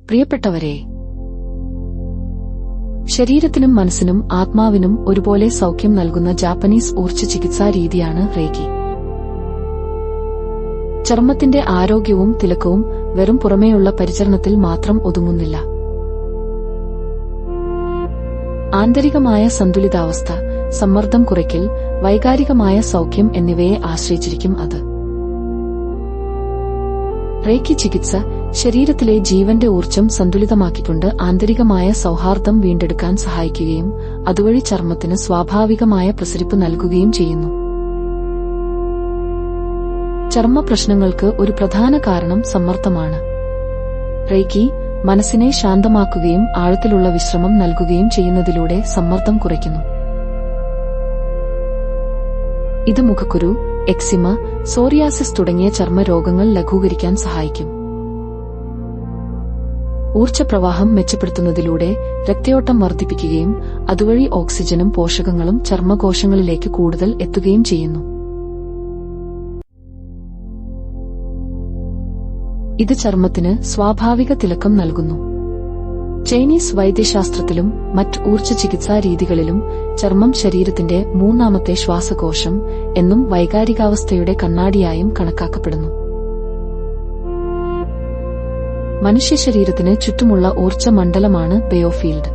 പ്രിയപ്പെട്ടവരെ, ശരീരത്തിനും മനസ്സിനും ആത്മാവിനും ഒരുപോലെ സൗഖ്യം നൽകുന്ന ജാപ്പനീസ് ഊർജ്ജ ചികിത്സാ രീതിയാണ് റേക്കി. ചർമ്മത്തിന്റെ ആരോഗ്യവും തിളക്കവും വെറും പുറമേയുള്ള പരിചരണത്തിൽ മാത്രം ഒതുങ്ങുന്നില്ല. ആന്തരികമായ സന്തുലിതാവസ്ഥ, സമ്മർദ്ദം കുറയ്ക്കൽ, വൈകാരികമായ സൗഖ്യം എന്നിവയെ ആശ്രയിച്ചിരിക്കും അത്. റേക്കി ചികിത്സ ശരീരത്തിലെ ജീവന്റെ ഊർജ്ജം സന്തുലിതമാക്കിക്കൊണ്ട് ആന്തരികമായ സൗഹാർദ്ദം വീണ്ടെടുക്കാൻ സഹായിക്കുകയും അതുവഴി ചർമ്മത്തിന് സ്വാഭാവികമായ പ്രസരിപ്പ് നൽകുകയും ചെയ്യുന്നു. ചർമ്മ പ്രശ്നങ്ങൾക്ക് ഒരു പ്രധാന കാരണം സമ്മർദ്ദമാണ്. റേക്കി മനസ്സിനെ ശാന്തമാക്കുകയും ആഴത്തിലുള്ള വിശ്രമം നൽകുകയും ചെയ്യുന്നതിലൂടെ സമ്മർദ്ദം കുറയ്ക്കുന്നു. ഇത് മുഖക്കുരു, എക്സിമ, സോറിയാസിസ് തുടങ്ങിയ ചർമ്മരോഗങ്ങൾ ലഘൂകരിക്കാൻ സഹായിക്കും. ഊർജ്ജപ്രവാഹം മെച്ചപ്പെടുത്തുന്നതിലൂടെ രക്തയോട്ടം വർദ്ധിപ്പിക്കുകയും അതുവഴി ഓക്സിജനും പോഷകങ്ങളും ചർമ്മകോശങ്ങളിലേക്ക് കൂടുതൽ എത്തുകയും ചെയ്യുന്നു. ഇത് ചർമ്മത്തിന് സ്വാഭാവിക തിളക്കം നൽകുന്നു. ചൈനീസ് വൈദ്യശാസ്ത്രത്തിലും മറ്റ് ഊർജ്ജ ചികിത്സാ രീതികളിലും ചർമ്മം ശരീരത്തിന്റെ മൂന്നാമത്തെ ശ്വാസകോശം എന്നും വൈകാരികാവസ്ഥയുടെ കണ്ണാടിയായും കണക്കാക്കപ്പെടുന്നു. മനുഷ്യ ശരീരത്തിന് ചുറ്റുമുള്ള ഊർജ്ജ മണ്ഡലമാണ് ബയോഫീൽഡ്.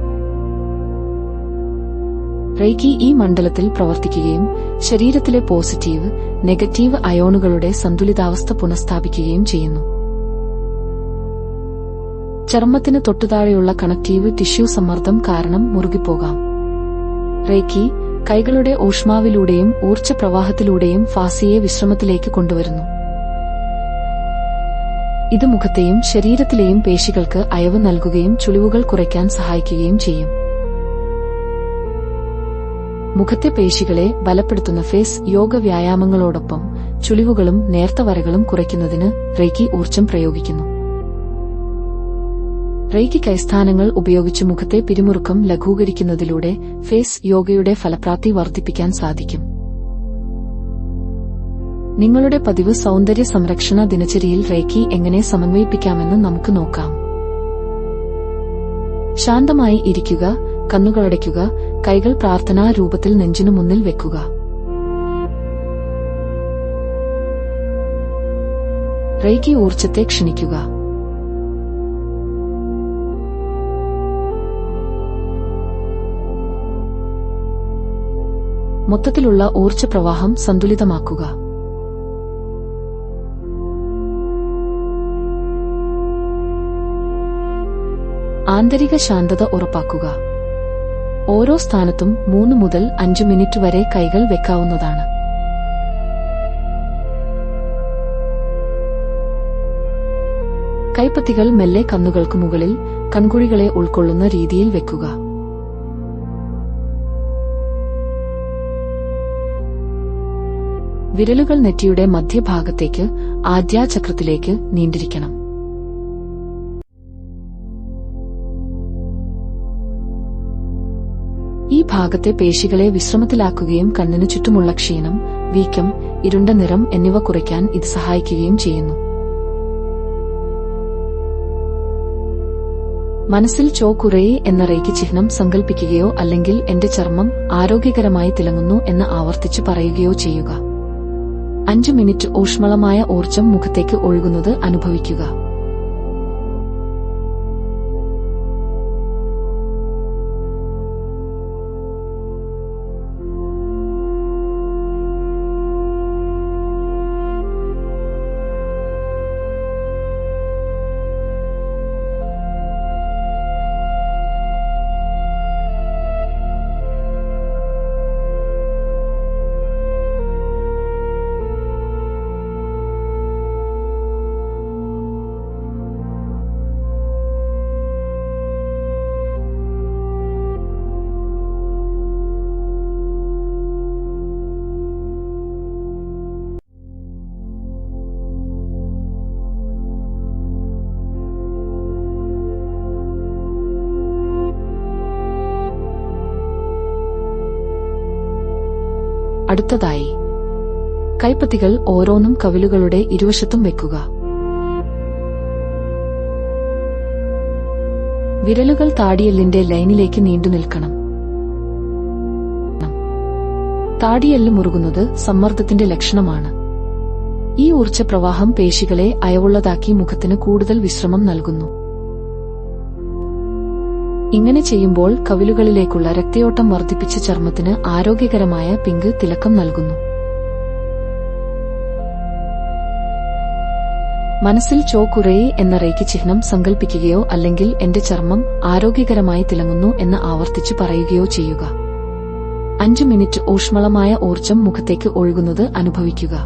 റേക്കി ഈ മണ്ഡലത്തിൽ പ്രവർത്തിക്കുകയും ശരീരത്തിലെ പോസിറ്റീവ്, നെഗറ്റീവ് അയോണുകളുടെ സന്തുലിതാവസ്ഥ പുനഃസ്ഥാപിക്കുകയും ചെയ്യുന്നു. ചർമ്മത്തിന് തൊട്ടുതാഴെയുള്ള കണക്റ്റീവ് ടിഷ്യൂ സമ്മർദ്ദം കാരണം മുറുകിപ്പോകാം. റേക്കി കൈകളുടെ ഊഷ്മാവിലൂടെയും ഊർജ്ജപ്രവാഹത്തിലൂടെയും ഫാസിയെ വിശ്രമത്തിലേക്ക് കൊണ്ടുവരുന്നു. ഇത് മുഖത്തെയും ശരീരത്തിലെയും പേശികൾക്ക് അയവ് നൽകുകയും ചുളിവുകൾ കുറയ്ക്കാൻ സഹായിക്കുകയും ചെയ്യും. മുഖത്തെ പേശികളെ ബലപ്പെടുത്തുന്ന ഫേസ് യോഗ വ്യായാമങ്ങളോടൊപ്പം ചുളിവുകളും നേർത്ത വരകളും കുറയ്ക്കുന്നതിന് റേക്കി ഊർജ്ജം പ്രയോഗിക്കുന്നു. റേക്കി കൈസ്ഥാനങ്ങൾ ഉപയോഗിച്ച് മുഖത്തെ പിരിമുറുക്കം ലഘൂകരിക്കുന്നതിലൂടെ ഫേസ് യോഗയുടെ ഫലപ്രാപ്തി വർദ്ധിപ്പിക്കാൻ സാധിക്കും. നിങ്ങളുടെ പതിവ് സൗന്ദര്യ സംരക്ഷണ ദിനചര്യയിൽ റേക്കി എങ്ങനെ സമന്വയിപ്പിക്കാമെന്ന് നമുക്ക് നോക്കാം. ശാന്തമായി ഇരിക്കുക, കണ്ണുകളടയ്ക്കുക, കൈകൾ പ്രാർത്ഥനാ രൂപത്തിൽ നെഞ്ചിനു മുന്നിൽ വെക്കുക. റേക്കി ഊർജ്ജത്തെ ക്ഷണിക്കുക. മൊത്തത്തിലുള്ള ഊർജ്ജപ്രവാഹം സന്തുലിതമാക്കുക. ആന്തരിക ശാന്തത ഉറപ്പാക്കുക. ഓരോ സ്ഥാനത്തും 3 മുതൽ 5 മിനിറ്റ് വരെ കൈകൾ വെക്കാവുന്നതാണ്. കൈപ്പത്തികൾ മെല്ലെ കണ്ണുകൾക്ക് മുകളിൽ കൺകുഴികളെ ഉൾക്കൊള്ളുന്ന രീതിയിൽ വെക്കുക. വിരലുകൾ നെറ്റിയുടെ മധ്യഭാഗത്തേക്ക് ആദ്യാചക്രത്തിലേക്ക് നീണ്ടിരിക്കണം. ഈ ഭാഗത്തെ പേശികളെ വിശ്രമത്തിലാക്കുകയും കണ്ണിനു ചുറ്റുമുള്ള ക്ഷീണം, വീക്കം, ഇരുണ്ട നിറം എന്നിവ കുറയ്ക്കാൻ ഇത് സഹായിക്കുകയും ചെയ്യുന്നു. മനസ്സിൽ ചോക്കുറേ എന്ന റേക്കി ചിഹ്നം സങ്കൽപ്പിക്കുകയോ അല്ലെങ്കിൽ എന്റെ ചർമ്മം ആരോഗ്യകരമായി തിളങ്ങുന്നു എന്ന് ആവർത്തിച്ചു പറയുകയോ ചെയ്യുക. 5 മിനിറ്റ് ഊഷ്മളമായ ഊർജ്ജം മുഖത്തേക്ക് ഒഴുകുന്നത് അനുഭവിക്കുക. അടുത്തതായി കൈപ്പത്തികൾ ഓരോന്നും കവിളുകളുടെ ഇരുവശത്തും വെക്കുക. വിരലുകൾ താടിയെല്ലിന്റെ ലൈനിലേക്ക് നീണ്ടു നിൽക്കണം. താടിയെല്ല് മുറുകുന്നത് സമ്മർദ്ദത്തിന്റെ ലക്ഷണമാണ്. ഈ ഊർജ്ജപ്രവാഹം പേശികളെ അയവുള്ളതാക്കി മുഖത്തിന് കൂടുതൽ വിശ്രമം നൽകുന്നു. ഇങ്ങനെ ചെയ്യുമ്പോൾ കവിളുകളിലേക്കുള്ള രക്തയോട്ടം വർദ്ധിപ്പിച്ച് ചർമ്മത്തിന് ആരോഗ്യകരമായ പിങ്ക് തിളക്കം നൽകുന്നു. മനസ്സിൽ ചോക്കുറേ എന്ന റേഖി ചിഹ്നം സങ്കൽപ്പിക്കുകയോ അല്ലെങ്കിൽ എന്റെ ചർമ്മം ആരോഗ്യകരമായി തിളങ്ങുന്നു എന്ന് ആവർത്തിച്ചു പറയുകയോ ചെയ്യുക. 5 മിനിറ്റ് ഊഷ്മളമായ ഊർജ്ജം മുഖത്തേക്ക് ഒഴുകുന്നത് അനുഭവിക്കുക.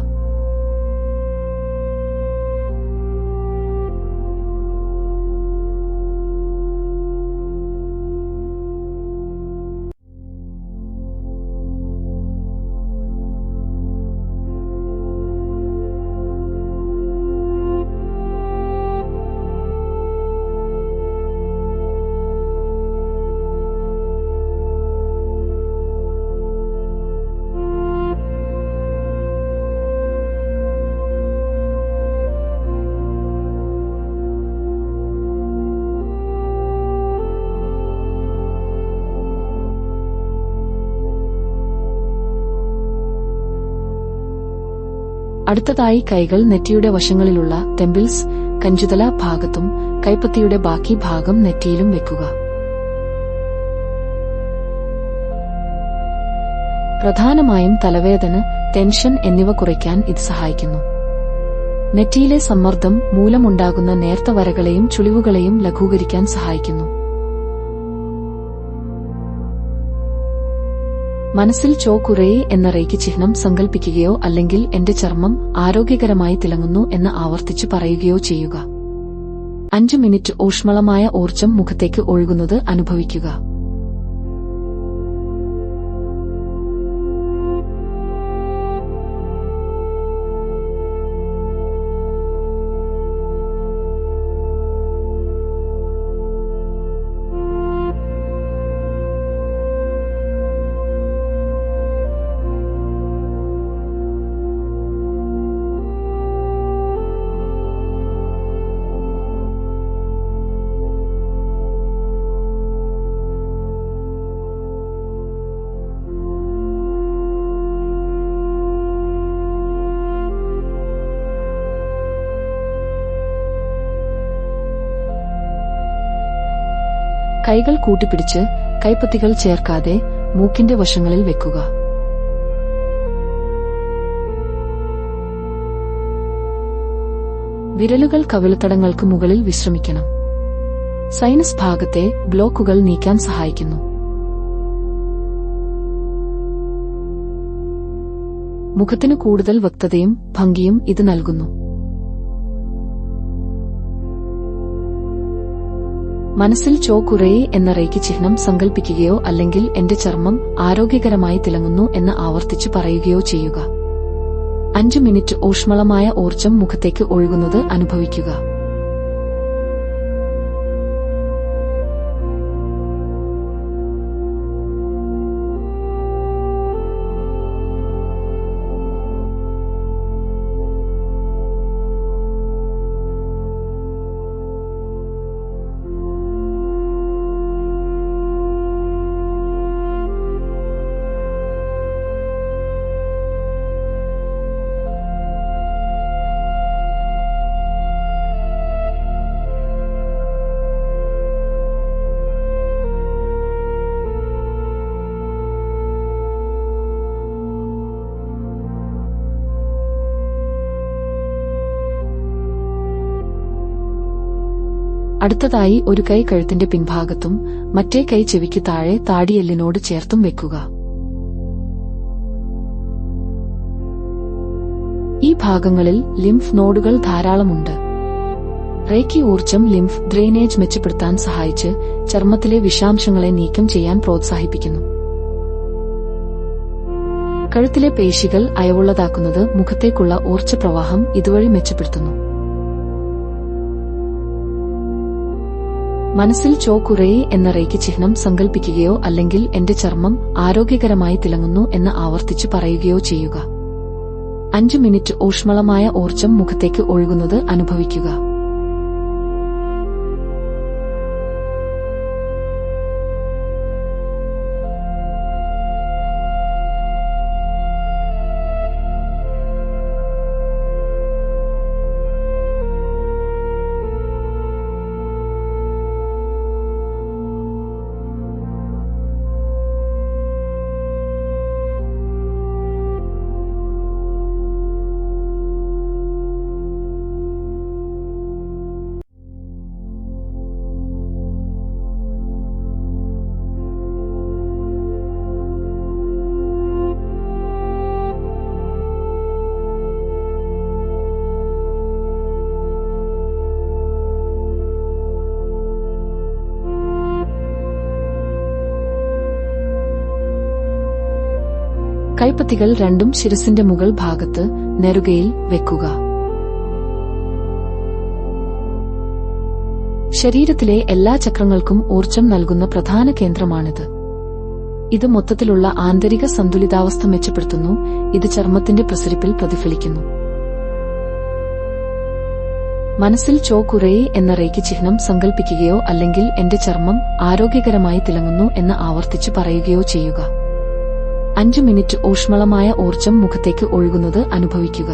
അടുത്തതായി കൈകൾ നെറ്റിയുടെ വശങ്ങളിലുള്ള ടെമ്പിൾസ്, കഞ്ചുതല ഭാഗത്തും കൈപ്പത്തിയുടെ ബാക്കി ഭാഗം നെറ്റിയിലും വെക്കുക. പ്രധാനമായും തലവേദന, ടെൻഷൻ എന്നിവ കുറയ്ക്കാൻ ഇത് സഹായിക്കുന്നു. നെറ്റിയിലെ സമ്മർദ്ദം മൂലമുണ്ടാകുന്ന നേർത്ത വരകളെയും ചുളിവുകളെയും ലഘൂകരിക്കാൻ സഹായിക്കുന്നു. മനസ്സിൽ ചോക്കുറേ എന്ന റേഖി ചിഹ്നം സങ്കൽപ്പിക്കുകയോ അല്ലെങ്കിൽ എന്റെ ചർമ്മം ആരോഗ്യകരമായി തിളങ്ങുന്നു എന്ന് ആവർത്തിച്ചു പറയുകയോ ചെയ്യുക. 5 മിനിറ്റ് ഊഷ്മളമായ ഊർജ്ജം മുഖത്തേക്ക് ഒഴുകുന്നത് അനുഭവിക്കുക. കൈകൾ കൂട്ടിപ്പിടിച്ച് കൈപ്പത്തികൾ ചേർക്കാതെ മൂക്കിന്റെ വശങ്ങളിൽ വെക്കുക. വിരലുകൾ കവിൾത്തടങ്ങൾക്ക് മുകളിൽ വിശ്രമിക്കണം. സൈനസ് ഭാഗത്തെ ബ്ലോക്കുകൾ നീക്കാൻ സഹായിക്കുന്നു. മുഖത്തിന് കൂടുതൽ വ്യക്തതയും ഭംഗിയും ഇത് നൽകുന്നു. മനസ്സിൽ ചോക്കുറേ എന്ന റേഖി ചിഹ്നം സങ്കൽപ്പിക്കുകയോ അല്ലെങ്കിൽ എന്റെ ചർമ്മം ആരോഗ്യകരമായി തിളങ്ങുന്നു എന്ന് ആവർത്തിച്ചു പറയുകയോ ചെയ്യുക. 5 മിനിറ്റ് ഊഷ്മളമായ ഊർജ്ജം മുഖത്തേക്ക് ഒഴുകുന്നത് അനുഭവിക്കുക. അടുത്തതായി ഒരു കൈ കഴുത്തിന്റെ പിൻഭാഗത്തും മറ്റേ കൈ ചെവിക്ക് താഴെ താടിയെല്ലിനോട് ചേർത്തും വെക്കുക. ഈ ഭാഗങ്ങളിൽ ലിംഫ് നോഡുകൾ ധാരാളമുണ്ട്. റേക്കി ഊർജ്ജം ലിംഫ് ഡ്രെയിനേജ് മെച്ചപ്പെടുത്താൻ സഹായിച്ച് ചർമ്മത്തിലെ വിഷാംശങ്ങളെ നീക്കം ചെയ്യാൻ പ്രോത്സാഹിപ്പിക്കുന്നു. കഴുത്തിലെ പേശികൾ അയവുള്ളതാക്കുന്നത് മുഖത്തേക്കുള്ള ഊർജ്ജപ്രവാഹം ഇതുവഴി മെച്ചപ്പെടുത്തുന്നു. മനസ്സിൽ ചോക്കുറേ എന്ന റേഖി ചിഹ്നം സങ്കൽപ്പിക്കുകയോ അല്ലെങ്കിൽ എന്റെ ചർമ്മം ആരോഗ്യകരമായി തിളങ്ങുന്നു എന്ന് ആവർത്തിച്ചു പറയുകയോ ചെയ്യുക. 5 മിനിറ്റ് ഊഷ്മളമായ ഊർജ്ജം മുഖത്തേക്ക് ഒഴുകുന്നത് അനുഭവിക്കുക. കൈപ്പത്തികൾ രണ്ടും ശിരസിന്റെ മുകൾ ഭാഗത്ത് നെറുകയിൽ വെക്കുക. ശരീരത്തിലെ എല്ലാ ചക്രങ്ങൾക്കും ഊർജം നൽകുന്ന പ്രധാന കേന്ദ്രമാണിത്. ഇത് മൊത്തത്തിലുള്ള ആന്തരിക സന്തുലിതാവസ്ഥ മെച്ചപ്പെടുത്തുന്നു. ഇത് ചർമ്മത്തിന്റെ പ്രസരിപ്പിൽ പ്രതിഫലിക്കുന്നു. മനസ്സിൽ ചോക്കുറേ എന്ന റേക്കി ചിഹ്നം സങ്കൽപ്പിക്കുകയോ അല്ലെങ്കിൽ എന്റെ ചർമ്മം ആരോഗ്യകരമായി തിളങ്ങുന്നു എന്ന് ആവർത്തിച്ചു പറയുകയോ ചെയ്യുക. 5 മിനിറ്റ് ഊഷ്മളമായ ഊർജം മുഖത്തേക്ക് ഒഴുകുന്നത് അനുഭവിക്കുക.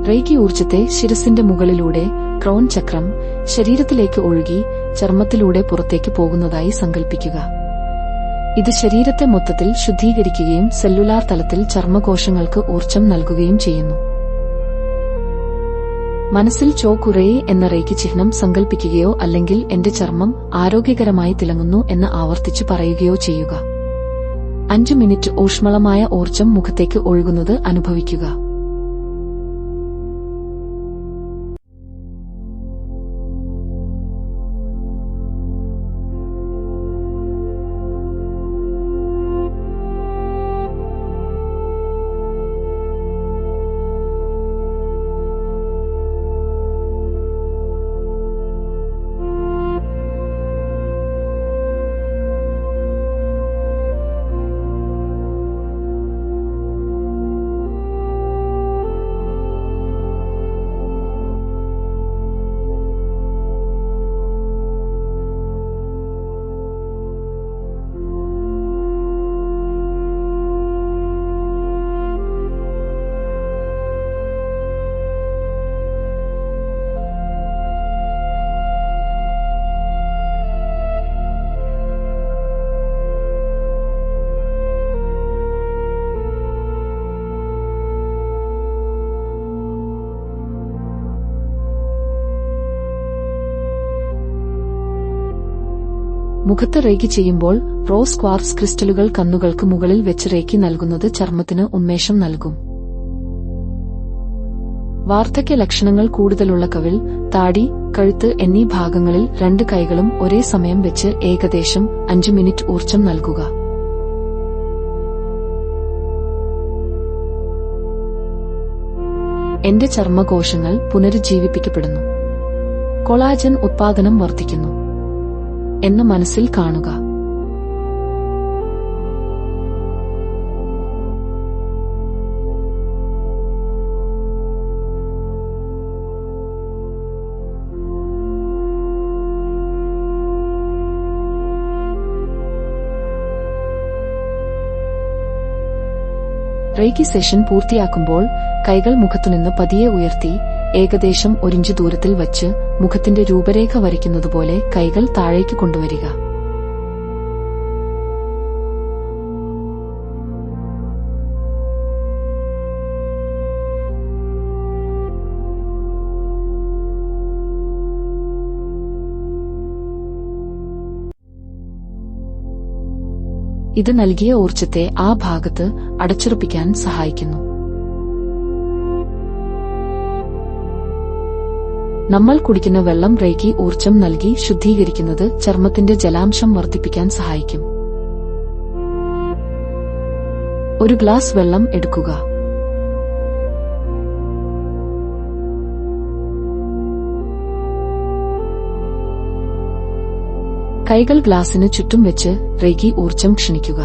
റേക്കി ഊർജത്തെ ശിരസിന്റെ മുകളിലൂടെ ക്രൗൺ ചക്രം ശരീരത്തിലേക്ക് ഒഴുകി ചർമ്മത്തിലൂടെ പുറത്തേക്ക് പോകുന്നതായി സങ്കൽപ്പിക്കുക. ഇത് ശരീരത്തെ മൊത്തത്തിൽ ശുദ്ധീകരിക്കുകയും സെല്ലുലാർ തലത്തിൽ ചർമ്മകോശങ്ങൾക്ക് ഊർജം നൽകുകയും ചെയ്യുന്നു. മനസ്സിൽ ചോക്കുറേ എന്ന റേക്കി ചിഹ്നം സങ്കൽപ്പിക്കുകയോ അല്ലെങ്കിൽ എന്റെ ചർമ്മം ആരോഗ്യകരമായി തിളങ്ങുന്നു എന്ന് ആവർത്തിച്ചു പറയുകയോ ചെയ്യുക. 5 മിനിറ്റ് ഊഷ്മളമായ ഊർജം മുഖത്തേക്ക് ഒഴുകുന്നത് അനുഭവിക്കുക. മുഖത്ത് റേക്കി ചെയ്യുമ്പോൾ റോസ് ക്വാർട്സ് ക്രിസ്റ്റലുകൾ കണ്ണുകൾക്ക് മുകളിൽ വെച്ച് റേക്കി നൽകുന്നത് ചർമ്മത്തിന് ഉന്മേഷം നൽകും. വാർദ്ധക്യ ലക്ഷണങ്ങൾ കൂടുതലുള്ള കവിൾ, താടി, കഴുത്ത് എന്നീ ഭാഗങ്ങളിൽ 2 കൈകളും ഒരേ സമയം വെച്ച് ഏകദേശം 5 മിനിറ്റ് ഊർജം നൽകുക. എന്റെ ചർമ്മകോശങ്ങൾ പുനരുജ്ജീവിപ്പിക്കപ്പെടുന്നു. കൊളാജൻ ഉത്പാദനം വർദ്ധിക്കുന്നു എന്ന് മനസ്സിൽ കാണുക. റേക്കി സെഷൻ പൂർത്തിയാക്കുമ്പോൾ കൈകൾ മുഖത്തുനിന്ന് പതിയെ ഉയർത്തി ഏകദേശം 1 ഇഞ്ച് ദൂരത്തിൽ വച്ച് മുഖത്തിന്റെ രൂപരേഖ വരയ്ക്കുന്നതുപോലെ കൈകൾ താഴേക്ക് കൊണ്ടുവരിക. ഇത് നൽകിയ ഊർജത്തെ ആ ഭാഗത്ത് അടച്ചുറപ്പിക്കാൻ സഹായിക്കുന്നു. നമ്മൾ കുടിക്കുന്ന വെള്ളം റേക്കി ഊർജം നൽകി ശുദ്ധീകരിക്കുന്നത് ചർമ്മത്തിന്റെ ജലാംശം വർദ്ധിപ്പിക്കാൻ സഹായിക്കും. ഒരു ഗ്ലാസ് വെള്ളം എടുക്കുക. കൈകൾ ഗ്ലാസിന് ചുറ്റും വെച്ച് റേക്കി ഊർജം ക്ഷണിക്കുക.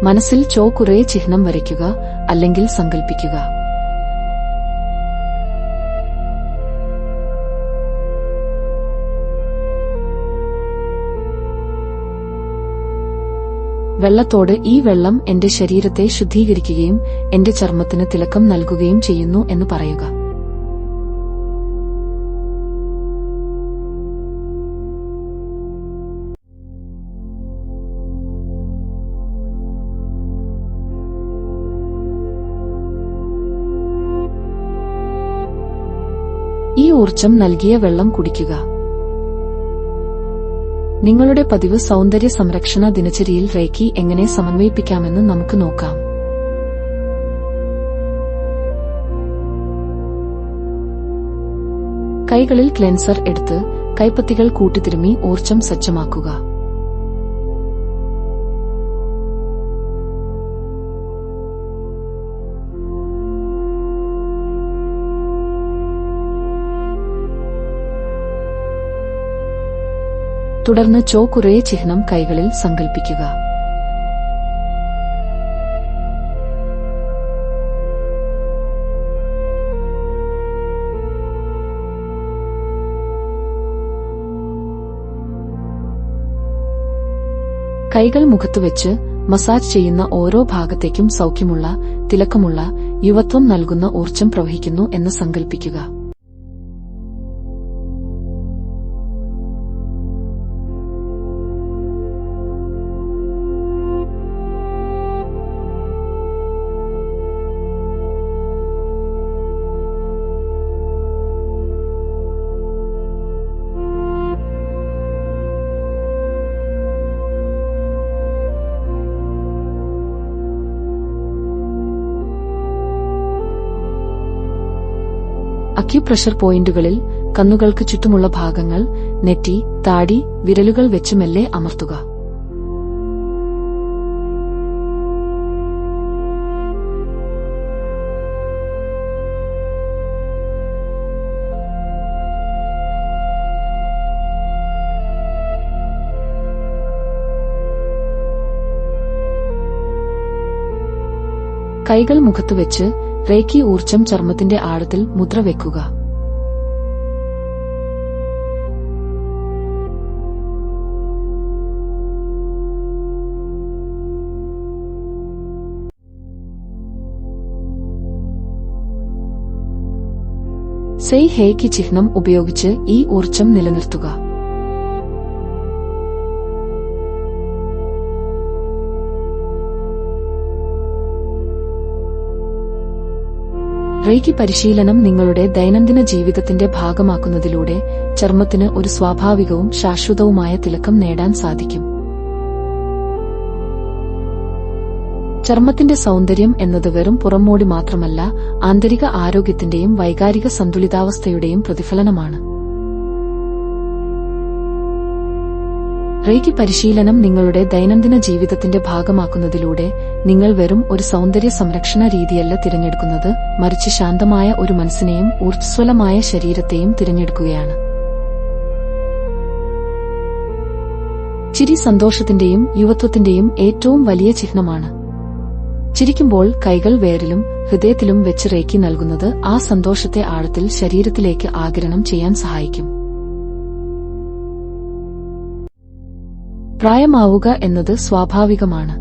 മനസ്സിൽ ചോക്കുറേ ചിഹ്നം വരയ്ക്കുക അല്ലെങ്കിൽ സങ്കൽപ്പിക്കുക. വെള്ളത്തോട് ഈ വെള്ളം എന്റെ ശരീരത്തെ ശുദ്ധീകരിക്കുകയും എന്റെ ചർമ്മത്തിന് തിളക്കം നൽകുകയും ചെയ്യുന്നു എന്ന് പറയുക. ഈ ഊർജ്ജം നൽകിയ വെള്ളം കുടിക്കുക. നിങ്ങളുടെ പതിവ് സൗന്ദര്യ സംരക്ഷണ ദിനചര്യയിൽ റേക്കി എങ്ങനെ സമന്വയിപ്പിക്കാമെന്ന് നമുക്ക് നോക്കാം. കൈകളിൽ ക്ലെൻസർ എടുത്ത് കൈപ്പത്തികൾ കൂട്ടിത്തിരുമ്മി ഊർജ്ജം സജ്ജമാക്കുക. തുടർന്ന് ചോക്കുറേ ചിഹ്നം കൈകളിൽ സങ്കൽപ്പിക്കുക. കൈകൾ മുഖത്തുവെച്ച് മസാജ് ചെയ്യുന്ന ഓരോ ഭാഗത്തേക്കും സൗഖ്യമുള്ള, തിളക്കമുള്ള, യുവത്വം നൽകുന്ന ഊർജ്ജം പ്രവഹിക്കുന്നു എന്ന് സങ്കൽപ്പിക്കുക. അക്യുപ്രഷർ പോയിന്റുകളിൽ കണ്ണുകൾക്ക് ചുറ്റുമുള്ള ഭാഗങ്ങൾ, നെറ്റി, താടി, വിരലുകൾ വെച്ച് മെല്ലെ അമർത്തുക. കൈകൾ മുഖത്തുവെച്ച് റേക്കി ഊർജ്ജം ചർമ്മത്തിന്റെ ആഴത്തിൽ മുദ്ര വെക്കുക. സെയ് ഹേയ്ക്ക് ചിഹ്നം ഉപയോഗിച്ച് ഈ ഊർജ്ജം നിലനിർത്തുക. റേക്കി പരിശീലനം നിങ്ങളുടെ ദൈനംദിന ജീവിതത്തിന്റെ ഭാഗമാക്കുന്നതിലൂടെ ചർമ്മത്തിന് ഒരു സ്വാഭാവികവും ശാശ്വതവുമായ തിളക്കം നേടാൻ സാധിക്കും. ചർമ്മത്തിന്റെ സൗന്ദര്യം എന്നത് വെറും പുറംമോടി മാത്രമല്ല, ആന്തരിക ആരോഗ്യത്തിന്റെയും വൈകാരിക സന്തുലിതാവസ്ഥയുടെയും പ്രതിഫലനമാണ്. റേക്കി പരിശീലനം നിങ്ങളുടെ ദൈനംദിന ജീവിതത്തിന്റെ ഭാഗമാക്കുന്നതിലൂടെ നിങ്ങൾ വെറും ഒരു സൗന്ദര്യ സംരക്ഷണ രീതിയല്ല തിരഞ്ഞെടുക്കുന്നത്, മറിച്ച് ശാന്തമായ ഒരു മനസ്സിനെയും ഊർജ്ജസ്വലമായ ശരീരത്തെയും തിരഞ്ഞെടുക്കുകയാണ്. ചിരി സന്തോഷത്തിന്റെയും യുവത്വത്തിന്റെയും ഏറ്റവും വലിയ ചിഹ്നമാണ്. ചിരിക്കുമ്പോൾ കൈകൾ വേരിലും ഹൃദയത്തിലും വെച്ച് റേക്കി നൽകുന്നത് ആ സന്തോഷത്തെ ആഴത്തിൽ ശരീരത്തിലേക്ക് ആഗിരണം ചെയ്യാൻ സഹായിക്കും. പ്രായമാവുക എന്നത് സ്വാഭാവികമാണ്.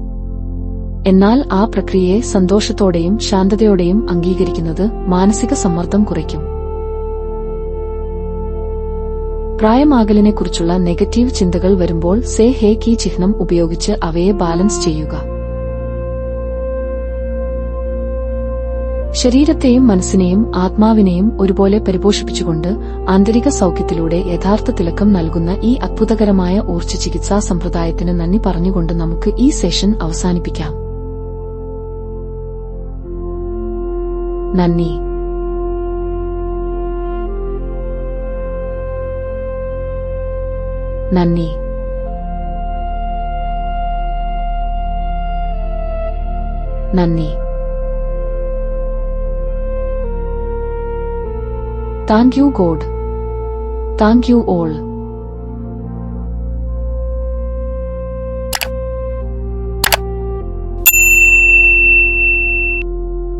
എന്നാൽ ആ പ്രക്രിയയെ സന്തോഷത്തോടെയും ശാന്തതയോടെയും അംഗീകരിക്കുന്നത് മാനസിക സമ്മർദ്ദം കുറയ്ക്കും. പ്രായമാകലിനെക്കുറിച്ചുള്ള നെഗറ്റീവ് ചിന്തകൾ വരുമ്പോൾ സെയ് ഹേയ്ക്ക് ചിഹ്നം ഉപയോഗിച്ച് അവയെ ബാലൻസ് ചെയ്യുക. ശരീരത്തെയും മനസ്സിനെയും ആത്മാവിനെയും ഒരുപോലെ പരിപോഷിപ്പിച്ചുകൊണ്ട് ആന്തരിക സൗഖ്യത്തിലൂടെ യഥാർത്ഥ തിളക്കം നൽകുന്ന ഈ അത്ഭുതകരമായ ഊർജ്ജ ചികിത്സാ സമ്പ്രദായത്തിന് നന്ദി പറഞ്ഞുകൊണ്ട് നമുക്ക് ഈ സെഷൻ അവസാനിപ്പിക്കാം. നന്ദി. നന്ദി. നന്ദി. Thank you God. Thank you all.